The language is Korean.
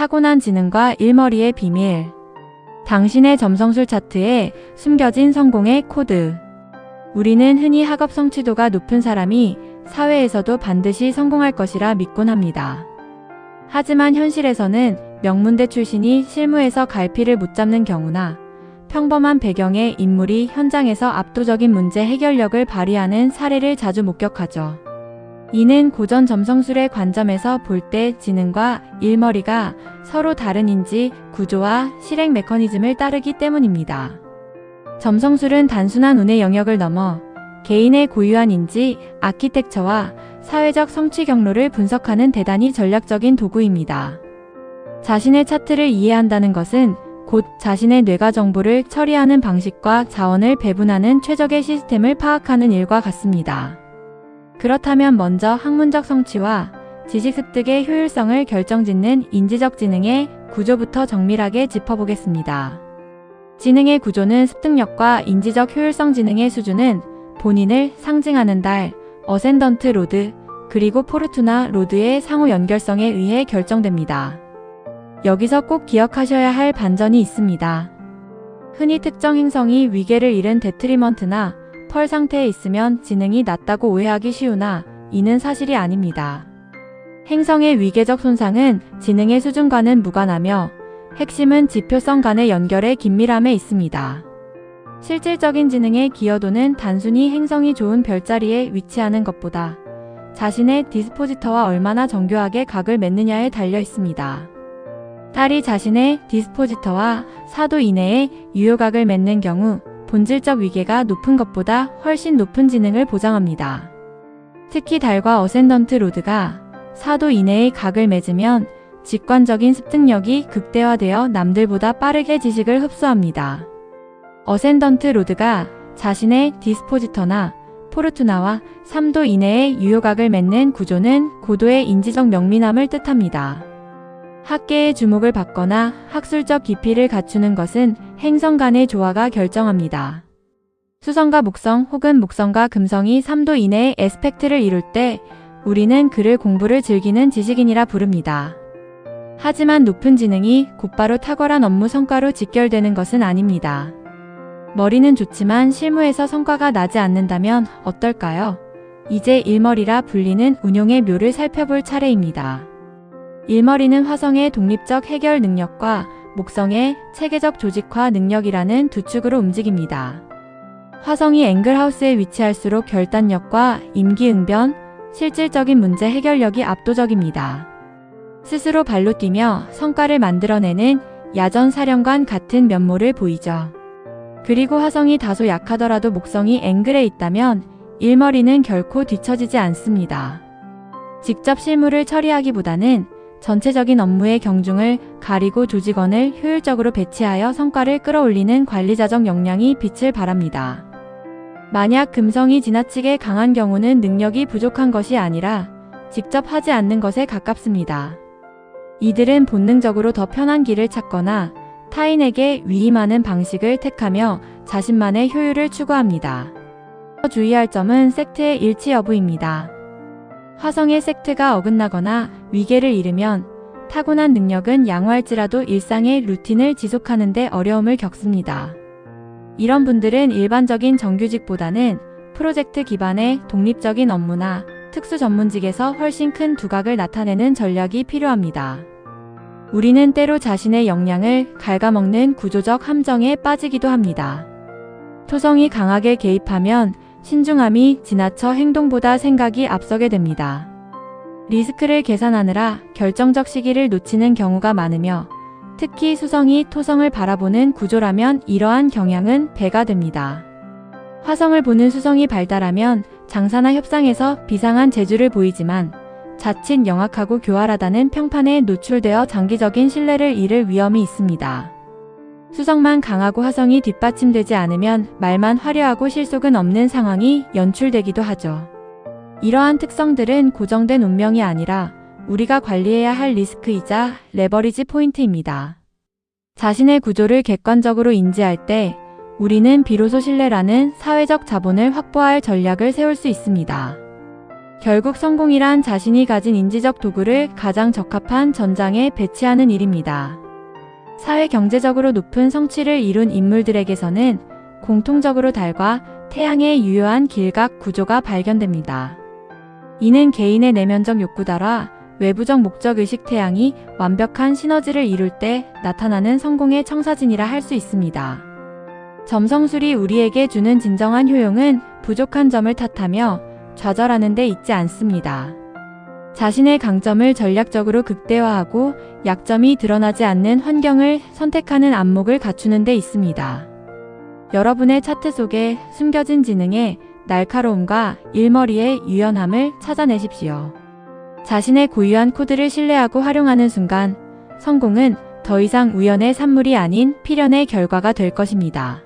타고난 지능과 일머리의 비밀. 당신의 점성술 차트에 숨겨진 성공의 코드. 우리는 흔히 학업 성취도가 높은 사람이 사회에서도 반드시 성공할 것이라 믿곤 합니다. 하지만 현실에서는 명문대 출신이 실무에서 갈피를 못 잡는 경우나 평범한 배경의 인물이 현장에서 압도적인 문제 해결력을 발휘하는 사례를 자주 목격하죠. 이는 고전 점성술의 관점에서 볼 때 지능과 일머리가 서로 다른 인지, 구조와 실행 메커니즘을 따르기 때문입니다. 점성술은 단순한 운의 영역을 넘어 개인의 고유한 인지, 아키텍처와 사회적 성취 경로를 분석하는 대단히 전략적인 도구입니다. 자신의 차트를 이해한다는 것은 곧 자신의 뇌가 정보를 처리하는 방식과 자원을 배분하는 최적의 시스템을 파악하는 일과 같습니다. 그렇다면 먼저 학문적 성취와 지식 습득의 효율성을 결정짓는 인지적 지능의 구조부터 정밀하게 짚어보겠습니다. 지능의 구조는 습득력과 인지적 효율성. 지능의 수준은 본인을 상징하는 달, 어센던트 로드, 그리고 포르투나 로드의 상호 연결성에 의해 결정됩니다. 여기서 꼭 기억하셔야 할 반전이 있습니다. 흔히 특정 행성이 위계를 잃은 데트리먼트나 펄 상태에 있으면 지능이 낮다고 오해하기 쉬우나 이는 사실이 아닙니다. 행성의 위계적 손상은 지능의 수준과는 무관하며 핵심은 지표성 간의 연결의 긴밀함에 있습니다. 실질적인 지능의 기여도는 단순히 행성이 좋은 별자리에 위치하는 것보다 자신의 디스포지터와 얼마나 정교하게 각을 맺느냐에 달려 있습니다. 달이 자신의 디스포지터와 4도 이내의 유효각을 맺는 경우 본질적 위계가 높은 것보다 훨씬 높은 지능을 보장합니다. 특히 달과 어센던트 로드가 4도 이내의 각을 맺으면 직관적인 습득력이 극대화되어 남들보다 빠르게 지식을 흡수합니다. 어센던트 로드가 자신의 디스포지터나 포르투나와 3도 이내의 유효각을 맺는 구조는 고도의 인지적 명민함을 뜻합니다. 학계의 주목을 받거나 학술적 깊이를 갖추는 것은 행성 간의 조화가 결정합니다. 수성과 목성 혹은 목성과 금성이 3도 이내의 에스펙트를 이룰 때 우리는 그를 공부를 즐기는 지식인이라 부릅니다. 하지만 높은 지능이 곧바로 탁월한 업무 성과로 직결되는 것은 아닙니다. 머리는 좋지만 실무에서 성과가 나지 않는다면 어떨까요? 이제 일머리라 불리는 운용의 묘를 살펴볼 차례입니다. 일머리는 화성의 독립적 해결 능력과 목성의 체계적 조직화 능력이라는 두 축으로 움직입니다. 화성이 앵글하우스에 위치할수록 결단력과 임기응변, 실질적인 문제 해결력이 압도적입니다. 스스로 발로 뛰며 성과를 만들어내는 야전사령관 같은 면모를 보이죠. 그리고 화성이 다소 약하더라도 목성이 앵글에 있다면 일머리는 결코 뒤처지지 않습니다. 직접 실무를 처리하기보다는 전체적인 업무의 경중을 가리고 조직원을 효율적으로 배치하여 성과를 끌어올리는 관리자적 역량이 빛을 발합니다. 만약 금성이 지나치게 강한 경우는 능력이 부족한 것이 아니라 직접 하지 않는 것에 가깝습니다. 이들은 본능적으로 더 편한 길을 찾거나 타인에게 위임하는 방식을 택하며 자신만의 효율을 추구합니다. 주의할 점은 섹트의 일치 여부입니다. 화성의 섹트가 어긋나거나 위계를 잃으면 타고난 능력은 양호할지라도 일상의 루틴을 지속하는 데 어려움을 겪습니다. 이런 분들은 일반적인 정규직보다는 프로젝트 기반의 독립적인 업무나 특수 전문직에서 훨씬 큰 두각을 나타내는 전략이 필요합니다. 우리는 때로 자신의 역량을 갉아먹는 구조적 함정에 빠지기도 합니다. 토성이 강하게 개입하면 신중함이 지나쳐 행동보다 생각이 앞서게 됩니다. 리스크를 계산하느라 결정적 시기를 놓치는 경우가 많으며 특히 수성이 토성을 바라보는 구조라면 이러한 경향은 배가 됩니다. 화성을 보는 수성이 발달하면 장사나 협상에서 비상한 재주를 보이지만 자칫 영악하고 교활하다는 평판에 노출되어 장기적인 신뢰를 잃을 위험이 있습니다. 수성만 강하고 화성이 뒷받침되지 않으면 말만 화려하고 실속은 없는 상황이 연출되기도 하죠. 이러한 특성들은 고정된 운명이 아니라 우리가 관리해야 할 리스크이자 레버리지 포인트입니다. 자신의 구조를 객관적으로 인지할 때 우리는 비로소 신뢰라는 사회적 자본을 확보할 전략을 세울 수 있습니다. 결국 성공이란 자신이 가진 인지적 도구를 가장 적합한 전장에 배치하는 일입니다. 사회 경제적으로 높은 성취를 이룬 인물들에게서는 공통적으로 달과 태양의 유효한 길각 구조가 발견됩니다. 이는 개인의 내면적 욕구달화, 외부적 목적의식 태양이 완벽한 시너지를 이룰 때 나타나는 성공의 청사진이라 할 수 있습니다. 점성술이 우리에게 주는 진정한 효용은 부족한 점을 탓하며 좌절하는 데 있지 않습니다. 자신의 강점을 전략적으로 극대화하고 약점이 드러나지 않는 환경을 선택하는 안목을 갖추는 데 있습니다. 여러분의 차트 속에 숨겨진 지능의 날카로움과 일머리의 유연함을 찾아내십시오. 자신의 고유한 코드를 신뢰하고 활용하는 순간 성공은 더 이상 우연의 산물이 아닌 필연의 결과가 될 것입니다.